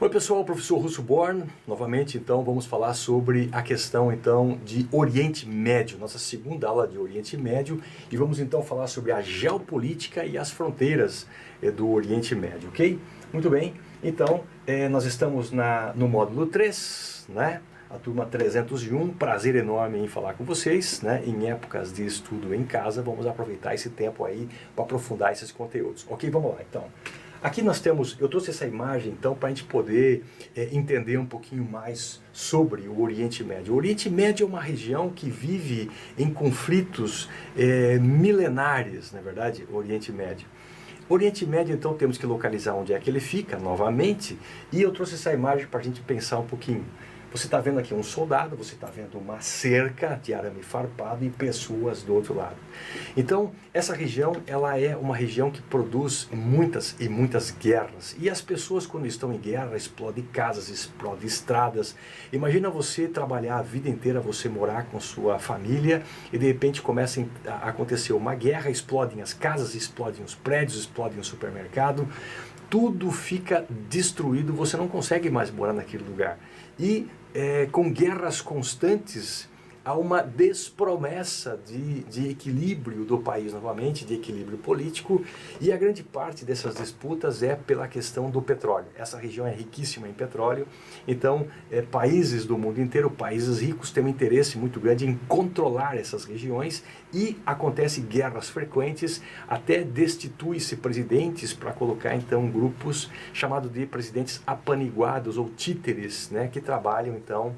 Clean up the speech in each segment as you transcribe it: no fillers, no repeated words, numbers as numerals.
Oi pessoal, professor Russo Born, novamente então vamos falar sobre a questão então de Oriente Médio, nossa segunda aula de Oriente Médio, e vamos então falar sobre a geopolítica e as fronteiras do Oriente Médio, ok? Muito bem, então nós estamos no módulo 3, né? A turma 301, prazer enorme em falar com vocês, né? Em épocas de estudo em casa, vamos aproveitar esse tempo aí para aprofundar esses conteúdos, ok? Vamos lá então. Aqui nós temos, eu trouxe essa imagem então para a gente poder entender um pouquinho mais sobre o Oriente Médio. O Oriente Médio é uma região que vive em conflitos milenares, na verdade, o Oriente Médio. O Oriente Médio, então, temos que localizar onde é que ele fica, novamente, e eu trouxe essa imagem para a gente pensar um pouquinho. Você está vendo aqui um soldado, você está vendo uma cerca de arame farpado e pessoas do outro lado. Então, essa região, ela é uma região que produz muitas e muitas guerras. E as pessoas, quando estão em guerra, explodem casas, explodem estradas. Imagina você trabalhar a vida inteira, você morar com sua família e de repente começa a acontecer uma guerra, explodem as casas, explodem os prédios, explodem o supermercado. Tudo fica destruído, você não consegue mais morar naquele lugar. E com guerras constantes, há uma despromessa de equilíbrio do país novamente, de equilíbrio político, e a grande parte dessas disputas é pela questão do petróleo. Essa região é riquíssima em petróleo, então países do mundo inteiro, países ricos, têm um interesse muito grande em controlar essas regiões e acontecem guerras frequentes, até destitui-se presidentes para colocar então grupos chamados de presidentes apaniguados ou títeres, né, que trabalham então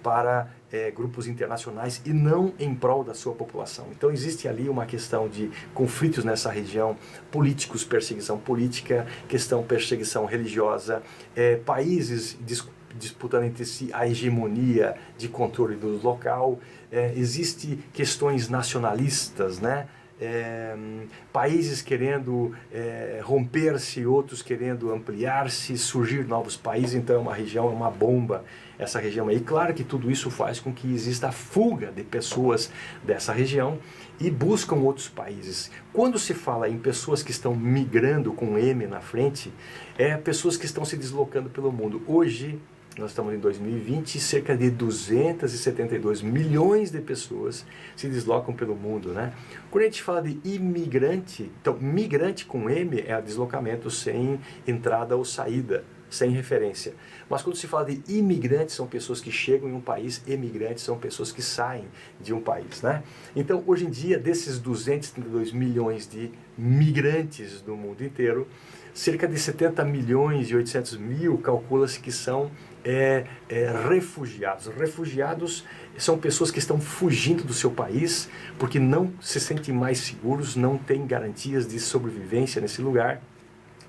para grupos internacionais e não em prol da sua população. Então existe ali uma questão de conflitos nessa região, políticos, perseguição política, questão perseguição religiosa, países disputando entre si a hegemonia de controle do local, existe questões nacionalistas, né? Países querendo romper-se, outros querendo ampliar-se, surgir novos países. Então é uma região, é uma bomba essa região aí. Claro que tudo isso faz com que exista a fuga de pessoas dessa região e buscam outros países. Quando se fala em pessoas que estão migrando com M na frente, pessoas que estão se deslocando pelo mundo. Hoje nós estamos em 2020, cerca de 272 milhões de pessoas se deslocam pelo mundo, né? Quando a gente fala de imigrante, então migrante com M é deslocamento sem entrada ou saída, sem referência. Mas quando se fala de imigrantes, são pessoas que chegam em um país, emigrantes são pessoas que saem de um país, né? Então, hoje em dia, desses 232 milhões de migrantes do mundo inteiro, cerca de 70 milhões e 800 mil calcula-se que são refugiados. Refugiados são pessoas que estão fugindo do seu país porque não se sentem mais seguros, não têm garantias de sobrevivência nesse lugar.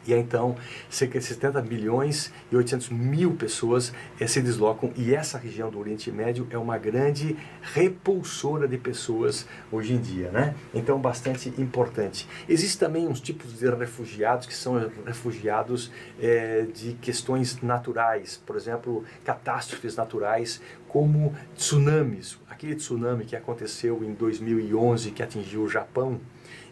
E então, cerca de 70 milhões e 800 mil pessoas se deslocam, e essa região do Oriente Médio é uma grande repulsora de pessoas hoje em dia, né? Então, bastante importante. Existem também uns tipos de refugiados que são refugiados de questões naturais, por exemplo, catástrofes naturais, como tsunamis. Aquele tsunami que aconteceu em 2011, que atingiu o Japão,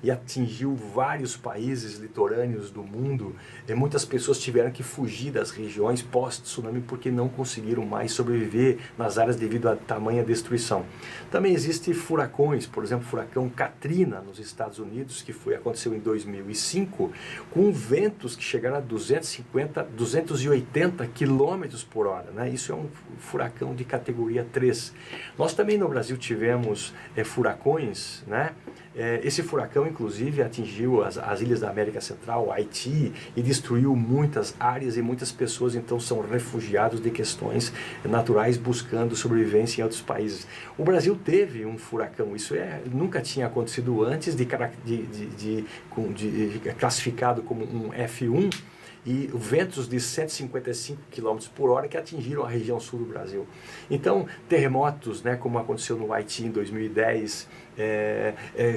e atingiu vários países litorâneos do mundo, e muitas pessoas tiveram que fugir das regiões pós-tsunami porque não conseguiram mais sobreviver nas áreas devido à tamanha destruição. Também existem furacões, por exemplo, o furacão Katrina nos Estados Unidos, que aconteceu em 2005, com ventos que chegaram a 250, 280 km por hora, né? Isso é um furacão de categoria 3. Nós também no Brasil tivemos furacões, né? Esse furacão, inclusive, atingiu as ilhas da América Central, Haiti, e destruiu muitas áreas, e muitas pessoas então são refugiados de questões naturais buscando sobrevivência em outros países. O Brasil teve um furacão, isso nunca tinha acontecido antes, classificado como um F1, e ventos de 155 km por hora que atingiram a região sul do Brasil. Então, terremotos, né, como aconteceu no Haiti em 2010,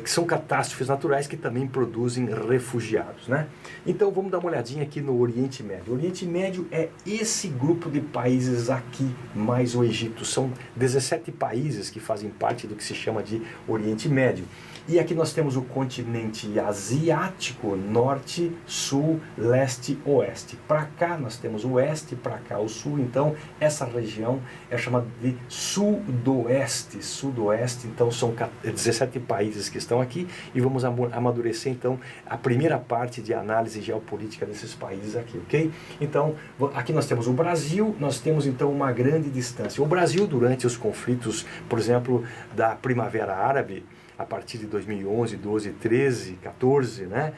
que são catástrofes naturais que também produzem refugiados, né? Então, vamos dar uma olhadinha aqui no Oriente Médio. O Oriente Médio é esse grupo de países aqui, mais o Egito. São 17 países que fazem parte do que se chama de Oriente Médio. E aqui nós temos o continente asiático, norte, sul, leste, oeste. Para cá nós temos o oeste, para cá o sul. Então essa região é chamada de sudoeste. Sudoeste, então são 17 países que estão aqui e vamos amadurecer então a primeira parte de análise geopolítica desses países aqui, ok? Então aqui nós temos o Brasil, nós temos então uma grande distância. O Brasil, durante os conflitos, por exemplo, da Primavera Árabe, a partir de 2011, 12, 13, 14, né?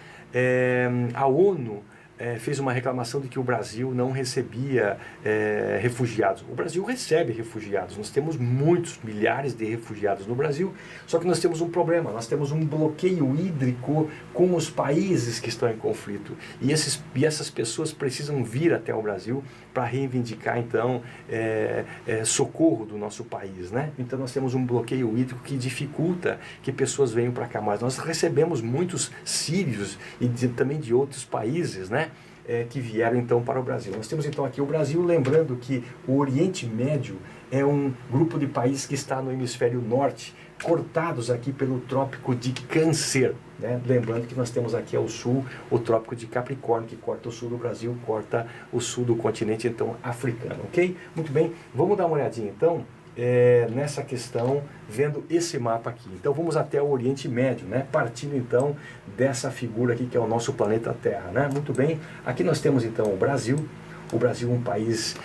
A ONU fez uma reclamação de que o Brasil não recebia refugiados. O Brasil recebe refugiados, nós temos muitos, milhares de refugiados no Brasil, só que nós temos um problema, nós temos um bloqueio hídrico com os países que estão em conflito. E essas pessoas precisam vir até o Brasil para reivindicar, então, socorro do nosso país, né? Então nós temos um bloqueio hídrico que dificulta que pessoas venham para cá. Mas nós recebemos muitos sírios e também de outros países, né? Que vieram então para o Brasil. Nós temos então aqui o Brasil, lembrando que o Oriente Médio é um grupo de países que está no hemisfério norte, cortados aqui pelo Trópico de Câncer, né? Lembrando que nós temos aqui ao sul o Trópico de Capricórnio, que corta o sul do Brasil, corta o sul do continente então africano, ok? Muito bem, vamos dar uma olhadinha então nessa questão, vendo esse mapa aqui. Então vamos até o Oriente Médio, né? Partindo então dessa figura aqui que é o nosso planeta Terra, né? Muito bem, aqui nós temos então o Brasil. O Brasil é um país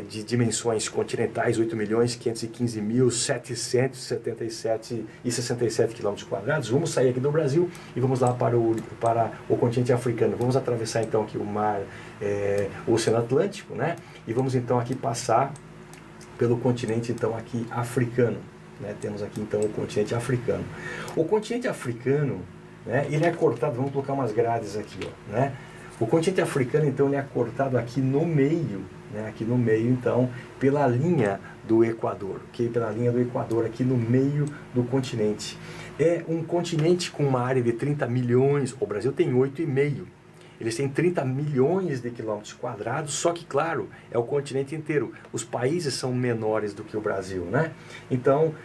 de dimensões continentais, 8.515.777,67 km². Vamos sair aqui do Brasil e vamos lá para o continente africano. Vamos atravessar então aqui o Oceano Atlântico, né? E vamos então aqui passar pelo continente então aqui africano, né? Temos aqui então o continente africano. O continente africano, né, ele é cortado, vamos colocar umas grades aqui, ó, né? O continente africano então ele é cortado aqui no meio, né? Aqui no meio então pela linha do Equador, ok? Pela linha do Equador aqui no meio do continente. É um continente com uma área de 30 milhões, o Brasil tem 8,5. Eles têm 30 milhões de quilômetros quadrados, só que, claro, é o continente inteiro. Os países são menores do que o Brasil, né? Então,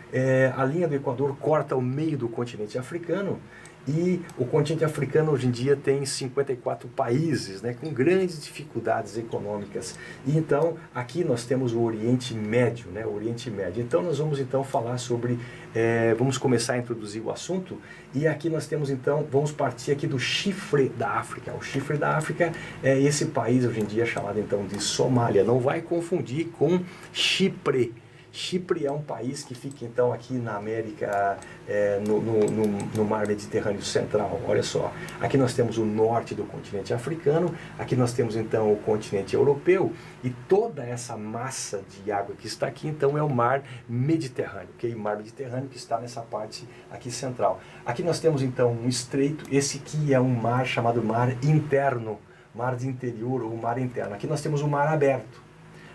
a linha do Equador corta o meio do continente africano e o continente africano hoje em dia tem 54 países, né, com grandes dificuldades econômicas. E então, aqui nós temos o Oriente Médio, né, o Oriente Médio. Então, nós vamos então falar sobre, vamos começar a introduzir o assunto, e aqui nós temos então, vamos partir aqui do chifre da África. O chifre da África é esse país hoje em dia chamado então de Somália. Não vai confundir com Chipre. Chipre é um país que fica então aqui na América, no mar Mediterrâneo Central. Olha só, aqui nós temos o norte do continente africano, aqui nós temos então o continente europeu, e toda essa massa de água que está aqui então é o mar Mediterrâneo, ok? O mar Mediterrâneo que está nessa parte aqui central. Aqui nós temos então um estreito, esse aqui é um mar chamado mar interno, mar de interior ou mar interno. Aqui nós temos o mar aberto.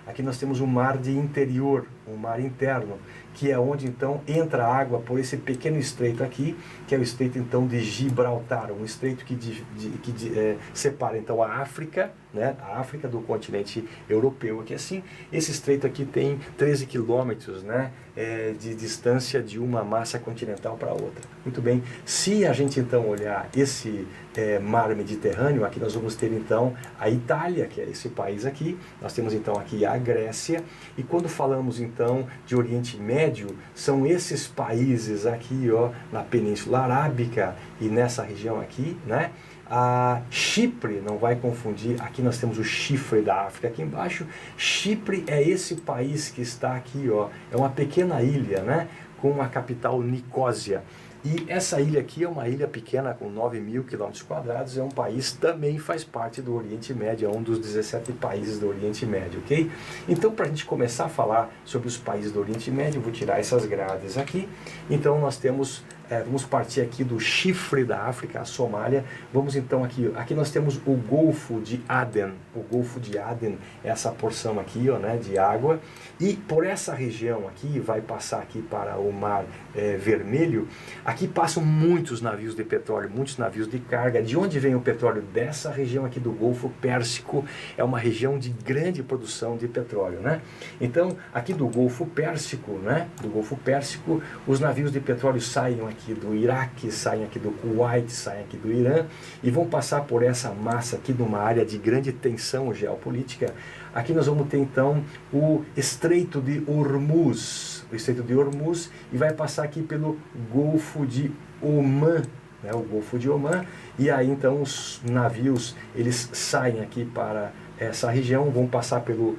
Aqui nós temos um mar de interior, um mar interno, que é onde então entra a água por esse pequeno estreito aqui, que é o estreito então de Gibraltar, um estreito que separa então a África, né, a África do continente europeu aqui assim. Esse estreito aqui tem 13 quilômetros, né, de distância de uma massa continental para outra. Muito bem, se a gente então olhar esse mar Mediterrâneo, aqui nós vamos ter então a Itália, que é esse país aqui, nós temos então aqui a Grécia, e quando falamos então de Oriente Médio, são esses países aqui, ó, na Península Arábica e nessa região aqui, né? A Chipre, não vai confundir, aqui nós temos o chifre da África aqui embaixo. Chipre é esse país que está aqui, ó, é uma pequena ilha, né, com a capital Nicósia. E essa ilha aqui é uma ilha pequena com 9.000 km², é um país, também faz parte do Oriente Médio, é um dos 17 países do Oriente Médio, ok? Então, para a gente começar a falar sobre os países do Oriente Médio, eu vou tirar essas grades aqui. Então, nós temos, vamos partir aqui do chifre da África, a Somália. Vamos então aqui nós temos o Golfo de Aden. O Golfo de Aden é essa porção aqui, ó, né, de água. E por essa região aqui, vai passar aqui para o Mar Vermelho. Aqui passam muitos navios de petróleo, muitos navios de carga. De onde vem o petróleo? Dessa região aqui do Golfo Pérsico. É uma região de grande produção de petróleo, né? Então, aqui do Golfo Pérsico, né? Do Golfo Pérsico, os navios de petróleo saem aqui aqui do Iraque, saem aqui do Kuwait, saem aqui do Irã e vão passar por essa massa aqui numa área de grande tensão geopolítica. Aqui nós vamos ter então o Estreito de Hormuz, e vai passar aqui pelo Golfo de Omã, né, o Golfo de Omã, e aí então os navios eles saem aqui para essa região, vão passar pelo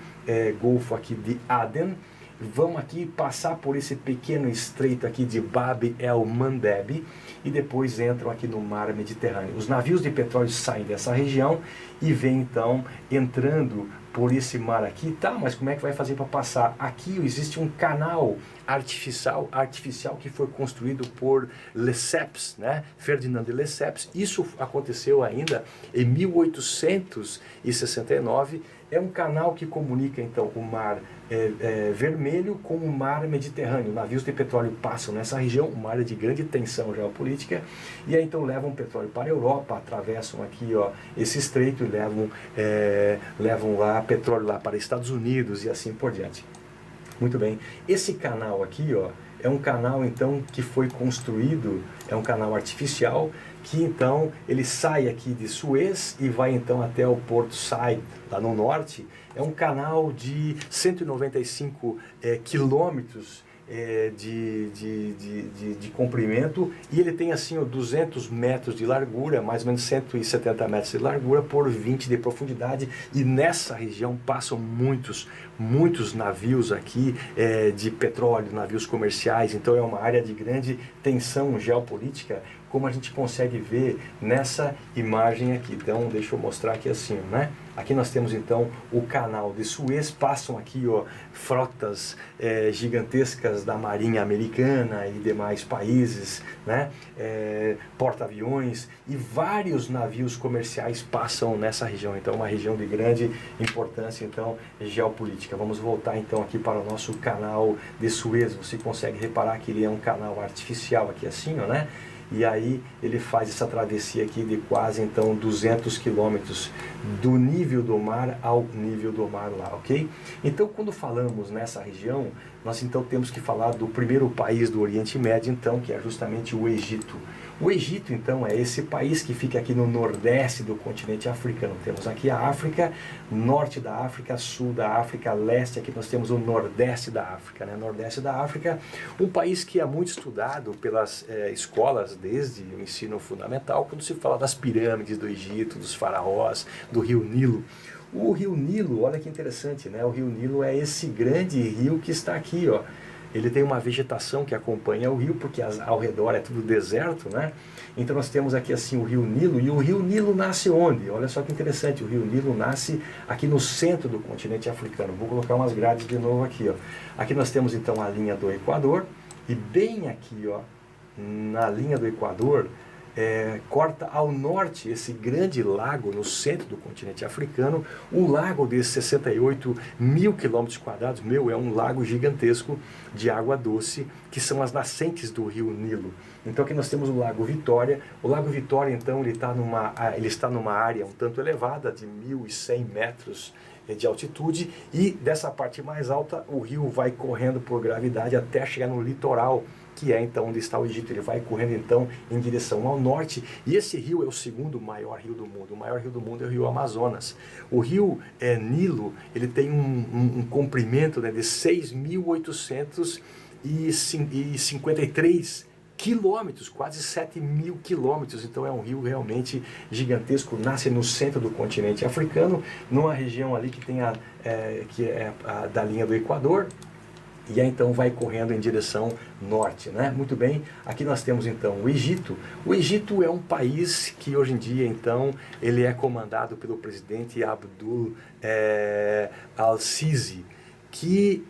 Golfo aqui de Aden, vão aqui passar por esse pequeno estreito aqui de Bab el-Mandeb e depois entram aqui no mar Mediterrâneo. Os navios de petróleo saem dessa região e vêm então entrando por esse mar aqui. Tá, mas como é que vai fazer para passar? Aqui existe um canal artificial que foi construído por Lesseps, né? Ferdinand de Lesseps. Isso aconteceu ainda em 1869. É um canal que comunica então o mar Vermelho com o mar Mediterrâneo. Navios de petróleo passam nessa região, uma área de grande tensão geopolítica, e aí então levam petróleo para a Europa, atravessam aqui esse estreito e levam lá petróleo lá para Estados Unidos e assim por diante. Muito bem, esse canal aqui é um canal então que foi construído, é um canal artificial que então ele sai aqui de Suez e vai então até o Porto Said, lá no norte. É um canal de 195 quilômetros de comprimento, e ele tem assim 200 metros de largura, mais ou menos 170 metros de largura por 20 de profundidade, e nessa região passam muitos navios aqui de petróleo, navios comerciais. Então é uma área de grande tensão geopolítica, como a gente consegue ver nessa imagem aqui. Então deixa eu mostrar aqui assim, né? Aqui nós temos então o canal de Suez, passam aqui frotas gigantescas da Marinha Americana e demais países, né? Porta-aviões e vários navios comerciais passam nessa região. Então uma região de grande importância então geopolítica. Vamos voltar então aqui para o nosso canal de Suez. Você consegue reparar que ele é um canal artificial aqui assim, né? E aí ele faz essa travessia aqui de quase então 200 quilômetros do nível do mar ao nível do mar lá, ok? Então quando falamos nessa região, nós então temos que falar do primeiro país do Oriente Médio, então, que é justamente o Egito. O Egito, então, é esse país que fica aqui no nordeste do continente africano. Temos aqui a África, norte da África, sul da África, leste, aqui nós temos o nordeste da África, né? Nordeste da África, um país que é muito estudado pelas escolas desde o ensino fundamental, quando se fala das pirâmides do Egito, dos faraós, do rio Nilo. O rio Nilo, olha que interessante, né? O rio Nilo é esse grande rio que está aqui, ó. Ele tem uma vegetação que acompanha o rio, porque ao redor é tudo deserto, né? Então nós temos aqui assim o rio Nilo, e o rio Nilo nasce onde? Olha só que interessante, o rio Nilo nasce aqui no centro do continente africano. Vou colocar umas grades de novo aqui, ó. Aqui nós temos então a linha do Equador, e bem aqui, ó, na linha do Equador, corta ao norte esse grande lago no centro do continente africano, um lago de 68 mil quilômetros quadrados. É um lago gigantesco de água doce, que são as nascentes do rio Nilo. Então aqui nós temos o Lago Vitória. O Lago Vitória, então, ele está numa área um tanto elevada, de 1.100 metros de altitude, e dessa parte mais alta o rio vai correndo por gravidade até chegar no litoral, que é então onde está o Egito. Ele vai correndo então em direção ao norte, e esse rio é o segundo maior rio do mundo. O maior rio do mundo é o rio Amazonas. O rio Nilo, ele tem um comprimento, né, de 6.853 quilômetros, quase 7.000 quilômetros. Então é um rio realmente gigantesco. Nasce no centro do continente africano, numa região ali que tem que é da linha do Equador, e aí então vai correndo em direção norte, né? Muito bem, aqui nós temos então o Egito. O Egito é um país que hoje em dia então ele é comandado pelo presidente Abdul al-Sisi, que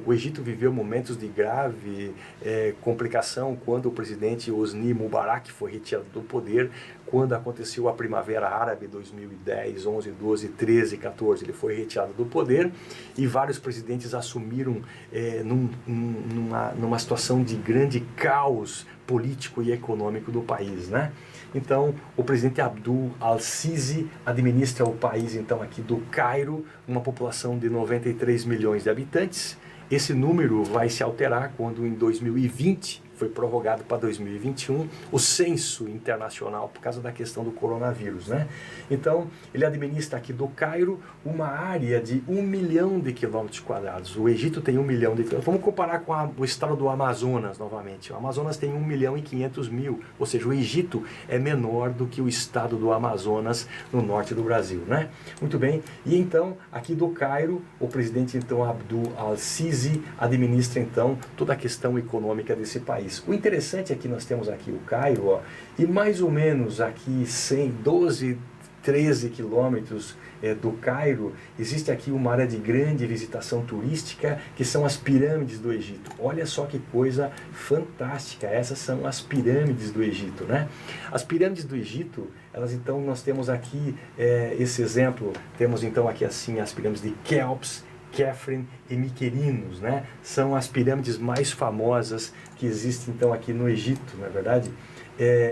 o Egito viveu momentos de grave complicação quando o presidente Hosni Mubarak foi retirado do poder, quando aconteceu a Primavera Árabe 2010, 11, 12, 13, 14, ele foi retirado do poder, e vários presidentes assumiram numa situação de grande caos político e econômico do país, né? Então, o presidente Abdul al-Sisi administra o país, então, aqui do Cairo, uma população de 93 milhões de habitantes. Esse número vai se alterar quando, em 2020, foi prorrogado para 2021 o censo internacional por causa da questão do coronavírus, né? Então, ele administra aqui do Cairo uma área de 1 milhão de quilômetros quadrados. O Egito tem 1 milhão de quilômetros. Vamos comparar com o estado do Amazonas, novamente. O Amazonas tem 1 milhão e 500 mil, ou seja, o Egito é menor do que o estado do Amazonas no norte do Brasil, né? Muito bem, e então, aqui do Cairo, o presidente então Abdul al-Sisi administra então toda a questão econômica desse país. O interessante é que nós temos aqui o Cairo, ó, e mais ou menos aqui 12, 13 quilômetros do Cairo, existe aqui uma área de grande visitação turística, que são as pirâmides do Egito. Olha só que coisa fantástica, essas são as pirâmides do Egito, né? As pirâmides do Egito, elas então, nós temos aqui esse exemplo, temos então aqui assim as pirâmides de Quéops, Khafre e Mycerinos, né? São as pirâmides mais famosas que existem então aqui no Egito, não é verdade?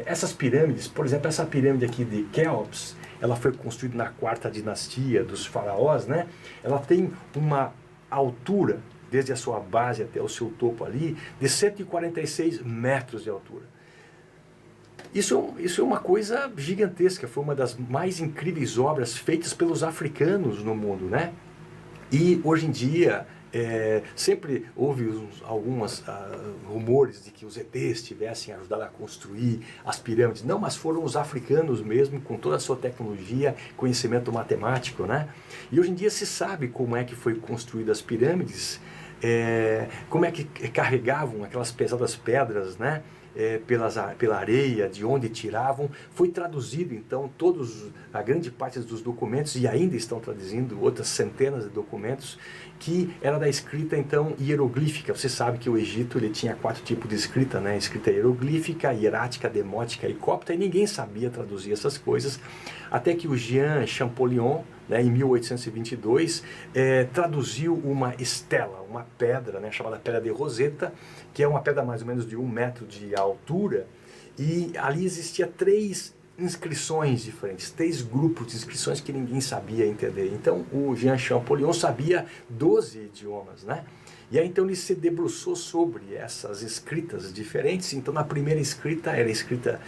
Essas pirâmides, por exemplo, essa pirâmide aqui de Quéops, ela foi construída na 4ª dinastia dos faraós, né? Ela tem uma altura, desde a sua base até o seu topo ali, de 146 metros de altura. Isso é uma coisa gigantesca, foi uma das mais incríveis obras feitas pelos africanos no mundo, né? E hoje em dia, sempre houve alguns rumores de que os ETs tivessem ajudado a construir as pirâmides. Não, mas foram os africanos mesmo, com toda a sua tecnologia, conhecimento matemático, né? E hoje em dia se sabe como é que foi construídas as pirâmides, como é que carregavam aquelas pesadas pedras, né? Pela areia, de onde tiravam. Foi traduzido então a grande parte dos documentos, e ainda estão traduzindo outras centenas de documentos, que era da escrita então hieroglífica. Você sabe que o Egito ele tinha 4 tipos de escrita, né? Escrita hieroglífica, hierática, demótica e cópita, e ninguém sabia traduzir essas coisas, até que o Jean Champollion, né, em 1822, traduziu uma estela, uma pedra, né, chamada Pedra de Roseta, que é uma pedra mais ou menos de 1 metro de altura, e ali existia 3 inscrições diferentes, 3 grupos de inscrições que ninguém sabia entender. Então o Jean Champollion sabia 12 idiomas, né? E aí então ele se debruçou sobre essas escritas diferentes. Então na primeira escrita era a escrita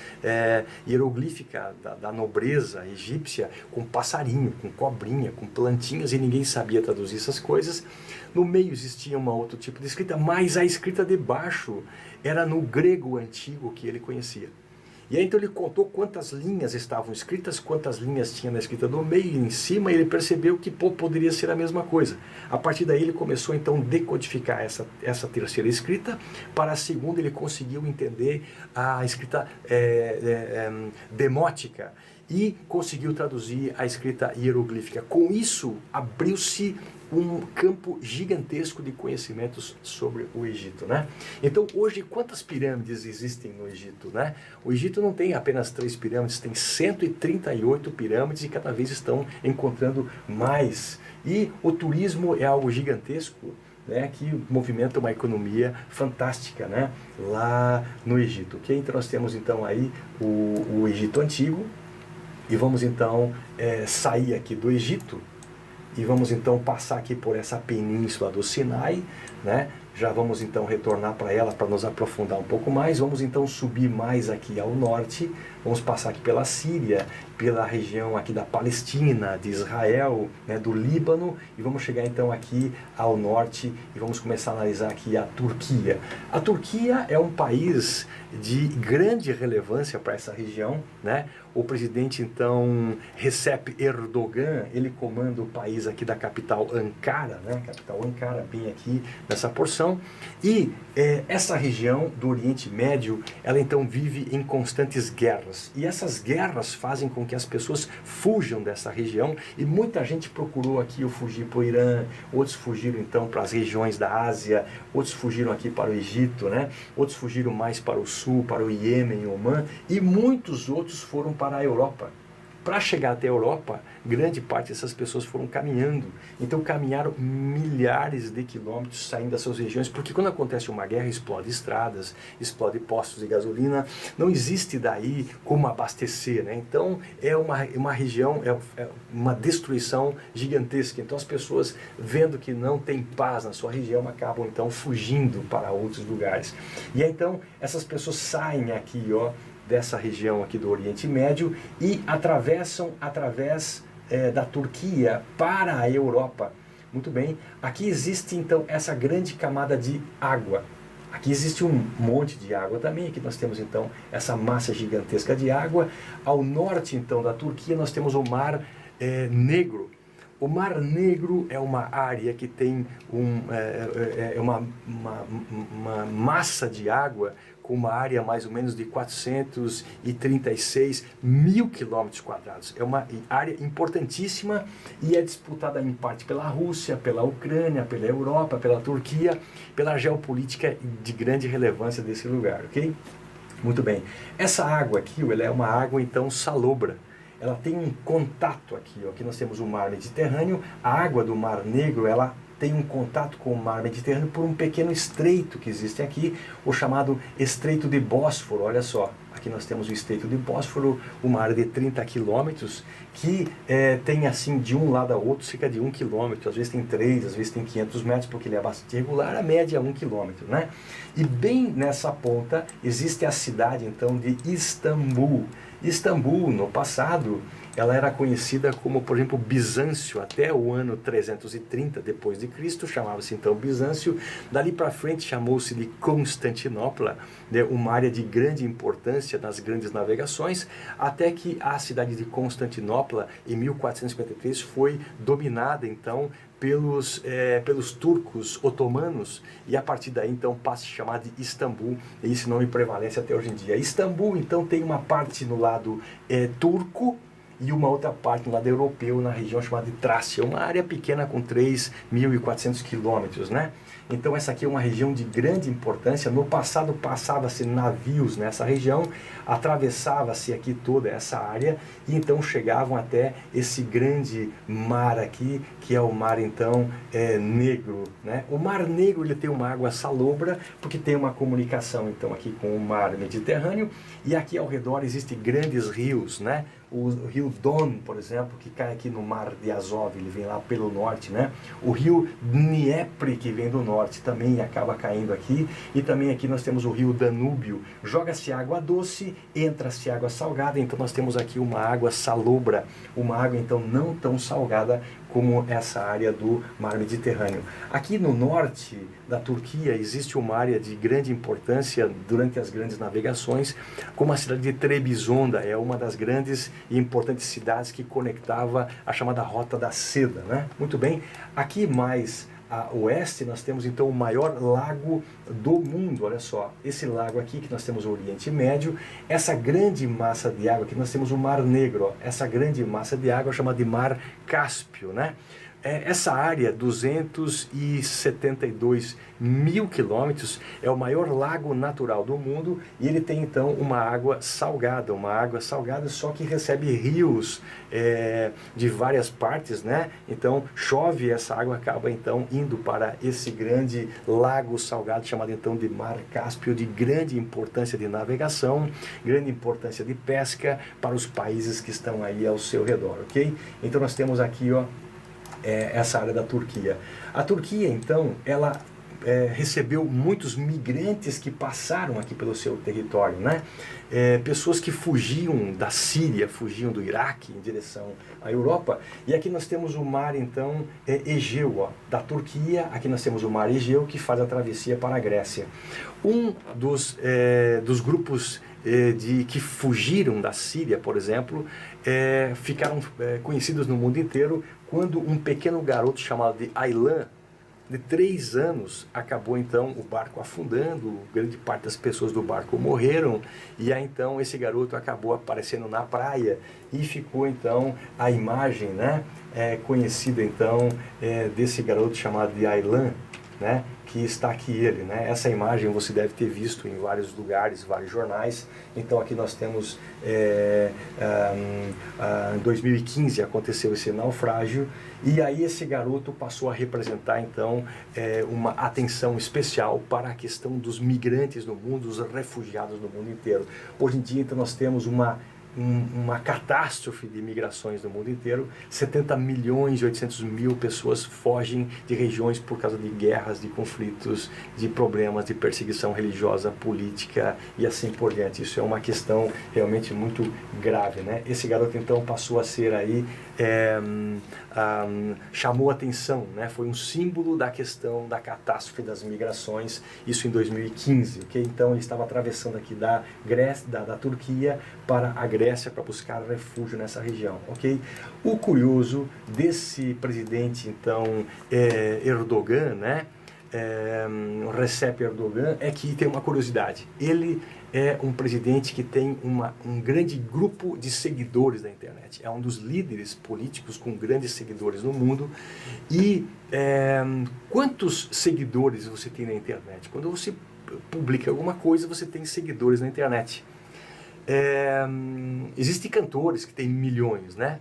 hieroglífica da nobreza egípcia, com passarinho, com cobrinha, com plantinhas, e ninguém sabia traduzir essas coisas. No meio existia um outro tipo de escrita, mas a escrita de baixo era no grego antigo que ele conhecia. E aí então ele contou quantas linhas estavam escritas, quantas linhas tinha na escrita do meio e em cima, e ele percebeu que poderia ser a mesma coisa. A partir daí ele começou então a decodificar essa terceira escrita. Para a segunda ele conseguiu entender a escrita demótica e conseguiu traduzir a escrita hieroglífica. Com isso abriu-se um campo gigantesco de conhecimentos sobre o Egito, né? Então, hoje, quantas pirâmides existem no Egito, né? O Egito não tem apenas 3 pirâmides, tem 138 pirâmides, e cada vez estão encontrando mais. E o turismo é algo gigantesco, né, que movimenta uma economia fantástica, né, lá no Egito. Okay? Então, nós temos então aí o Egito Antigo, e vamos então sair aqui do Egito, e vamos então passar aqui por essa península do Sinai, né? Já vamos então retornar para ela para nos aprofundar um pouco mais. Vamos então subir mais aqui ao norte, vamos passar aqui pela Síria, pela região aqui da Palestina, de Israel, né, do Líbano, e vamos chegar então aqui ao norte e vamos começar a analisar aqui a Turquia. A Turquia é um país de grande relevância para essa região, né? O presidente então Recep Erdogan, ele comanda o país aqui da capital Ankara, né? Capital Ankara, bem aqui nessa porção. E essa região do Oriente Médio, ela então vive em constantes guerras. E essas guerras fazem com que as pessoas fujam dessa região, e muita gente procurou aqui fugir para o Irã, outros fugiram então para as regiões da Ásia, outros fugiram aqui para o Egito, né? Outros fugiram mais para o sul, para o Iêmen, Omã, e muitos outros foram para a Europa. Para chegar até a Europa, grande parte dessas pessoas foram caminhando. Então caminharam milhares de quilômetros saindo das suas regiões, porque quando acontece uma guerra, explode estradas, explode postos de gasolina, não existe daí como abastecer, né? Então é uma região, é uma destruição gigantesca. Então as pessoas, vendo que não tem paz na sua região, acabam então fugindo para outros lugares. E então essas pessoas saem aqui, ó, dessa região aqui do Oriente Médio e atravessam através da Turquia para a Europa. Muito bem, aqui existe então essa grande camada de água. Aqui existe um monte de água também, aqui nós temos então essa massa gigantesca de água. Ao norte então da Turquia nós temos o Mar Negro. O Mar Negro é uma área que tem uma massa de água com uma área mais ou menos de 436 mil quilômetros quadrados. É uma área importantíssima e é disputada em parte pela Rússia, pela Ucrânia, pela Europa, pela Turquia, pela geopolítica de grande relevância desse lugar, ok? Muito bem. Essa água aqui, ela é uma água então salobra. Ela tem um contato aqui, ó. Aqui nós temos o Mar Mediterrâneo, a água do Mar Negro, ela tem um contato com o Mar Mediterrâneo por um pequeno estreito que existe aqui, o chamado Estreito de Bósforo. Olha só, aqui nós temos o Estreito de Bósforo, uma área de 30 quilômetros, que tem assim de um lado ao outro cerca de 1 quilômetro, às vezes tem 3, às vezes tem 500 metros, porque ele é bastante regular, a média é 1 quilômetro, né? E bem nessa ponta existe a cidade então de Istambul. Istambul, no passado, ela era conhecida como, por exemplo, Bizâncio, até o ano 330 depois de Cristo, chamava-se então Bizâncio. Dali para frente chamou-se de Constantinopla, né, uma área de grande importância nas grandes navegações, até que a cidade de Constantinopla, em 1453, foi dominada então pelos turcos otomanos, e a partir daí então passa a se chamar de Istambul, e esse nome prevalece até hoje em dia. Istambul então tem uma parte no lado turco e uma outra parte no lado europeu, na região chamada de Trácia, uma área pequena com 3.400 quilômetros, né? Então essa aqui é uma região de grande importância. No passado passava-se navios nessa região, atravessava-se aqui toda essa área e então chegavam até esse grande mar aqui, que é o mar então Negro, né? O Mar Negro ele tem uma água salobra porque tem uma comunicação então aqui com o Mar Mediterrâneo, e aqui ao redor existem grandes rios, né? O rio Don, por exemplo, que cai aqui no Mar de Azov, ele vem lá pelo norte, né? O rio Dniepr, que vem do norte, também acaba caindo aqui. E também aqui nós temos o rio Danúbio. Joga-se água doce, entra-se água salgada, então nós temos aqui uma água salobra, uma água então não tão salgada como essa área do Mar Mediterrâneo. Aqui no norte da Turquia existe uma área de grande importância durante as grandes navegações, como a cidade de Trebizonda, é uma das grandes e importantes cidades que conectava a chamada Rota da Seda, né? Muito bem, aqui mais a oeste nós temos então o maior lago do mundo. Olha só, esse lago aqui que nós temos o Oriente Médio, essa grande massa de água aqui nós temos o Mar Negro, ó. Essa grande massa de água é chamada de Mar Cáspio, né? Essa área, 272 mil quilômetros, é o maior lago natural do mundo, e ele tem então uma água salgada só que recebe rios de várias partes, né? Então chove, essa água acaba então indo para esse grande lago salgado chamado então de Mar Cáspio, de grande importância de navegação, grande importância de pesca para os países que estão aí ao seu redor, ok? Então nós temos aqui, ó, essa área da Turquia. A Turquia, então, ela recebeu muitos migrantes que passaram aqui pelo seu território, né? Pessoas que fugiam da Síria, fugiam do Iraque em direção à Europa. E aqui nós temos o mar, então, Egeu, ó, da Turquia. Aqui nós temos o mar Egeu, que faz a travessia para a Grécia. Um dos grupos que fugiram da Síria, por exemplo, ficaram conhecidos no mundo inteiro quando um pequeno garoto chamado de Aylan, de 3 anos, acabou então o barco afundando, grande parte das pessoas do barco morreram, e aí então esse garoto acabou aparecendo na praia, e ficou então a imagem, né, conhecida então desse garoto chamado de Aylan, né, que está aqui ele, né? Essa imagem você deve ter visto em vários lugares, vários jornais. Então aqui nós temos, em 2015 aconteceu esse naufrágio, e aí esse garoto passou a representar então uma atenção especial para a questão dos migrantes no mundo, dos refugiados no mundo inteiro. Hoje em dia então nós temos uma catástrofe de migrações no mundo inteiro. 70 milhões e 800 mil pessoas fogem de regiões por causa de guerras, de conflitos, de problemas de perseguição religiosa, política e assim por diante. Isso é uma questão realmente muito grave, né? Esse garoto então passou a ser aí, chamou atenção, né? Foi um símbolo da questão da catástrofe das migrações, isso em 2015, ok? Então ele estava atravessando aqui da Grécia, da Turquia para a Grécia para buscar refúgio nessa região, ok? O curioso desse presidente então Erdogan, né? Recep Erdogan, é que tem uma curiosidade. Ele é um presidente que tem um grande grupo de seguidores na internet. É um dos líderes políticos com grandes seguidores no mundo. E quantos seguidores você tem na internet? Quando você publica alguma coisa, você tem seguidores na internet. Existem cantores que têm milhões, né?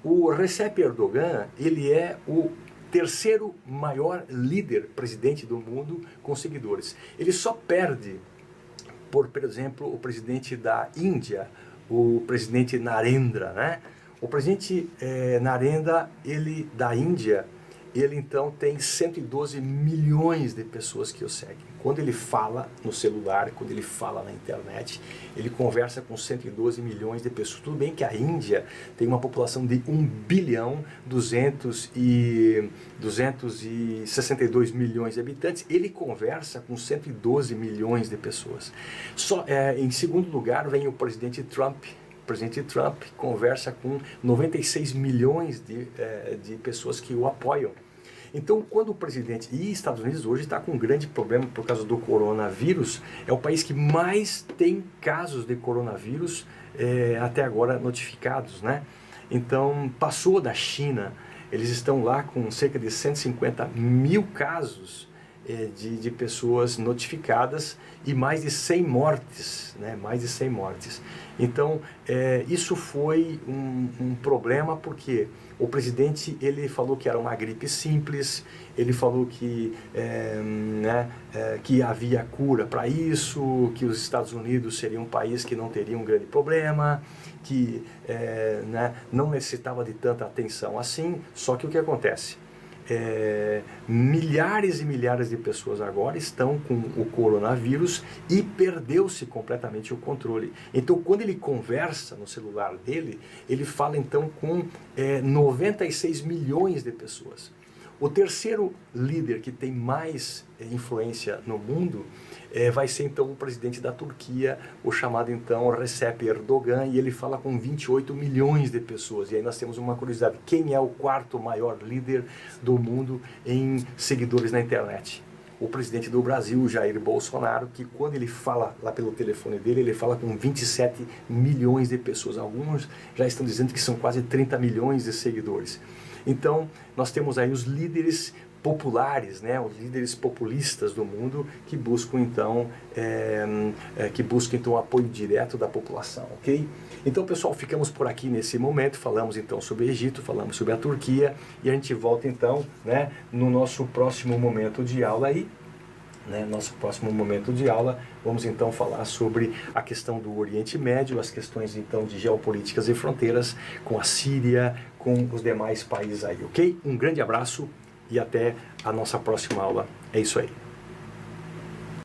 O Recep Erdogan, ele é o terceiro maior líder, presidente do mundo com seguidores. Ele só perde por exemplo, o presidente da Índia, o presidente Narendra, né? O presidente Narendra, da Índia, ele então tem 112 milhões de pessoas que o seguem. Quando ele fala no celular, quando ele fala na internet, ele conversa com 112 milhões de pessoas. Tudo bem que a Índia tem uma população de 1 bilhão 262 milhões de habitantes. Ele conversa com 112 milhões de pessoas. Em segundo lugar vem o presidente Trump. O presidente Trump conversa com 96 milhões de pessoas que o apoiam. Então, quando o presidente... E Estados Unidos hoje está com um grande problema por causa do coronavírus. É o país que mais tem casos de coronavírus até agora notificados, né? Então, passou da China. Eles estão lá com cerca de 150 mil casos de pessoas notificadas e mais de 100 mortes, né? Mais de 100 mortes. Então, isso foi um problema porque o presidente, ele falou que era uma gripe simples, ele falou que havia cura para isso, que os Estados Unidos seria um país que não teria um grande problema, que não necessitava de tanta atenção assim. Só que o que acontece? Milhares e milhares de pessoas agora estão com o coronavírus e perdeu-se completamente o controle. Então, quando ele conversa no celular dele, ele fala então com 96 milhões de pessoas. O terceiro líder que tem mais influência no mundo vai ser então o presidente da Turquia, o chamado então Recep Erdogan, e ele fala com 28 milhões de pessoas. E aí nós temos uma curiosidade: quem é o quarto maior líder do mundo em seguidores na internet? O presidente do Brasil, Jair Bolsonaro, que quando ele fala lá pelo telefone dele, ele fala com 27 milhões de pessoas. Alguns já estão dizendo que são quase 30 milhões de seguidores. Então, nós temos aí os líderes populares, né, os líderes populistas do mundo que buscam então apoio direto da população, ok? Então, pessoal, ficamos por aqui nesse momento. Falamos então sobre o Egito, falamos sobre a Turquia, e a gente volta então, né, no nosso próximo momento de aula aí. Nosso próximo momento de aula, vamos então falar sobre a questão do Oriente Médio, as questões então de geopolíticas e fronteiras com a Síria, com os demais países aí, ok? Um grande abraço e até a nossa próxima aula. É isso aí.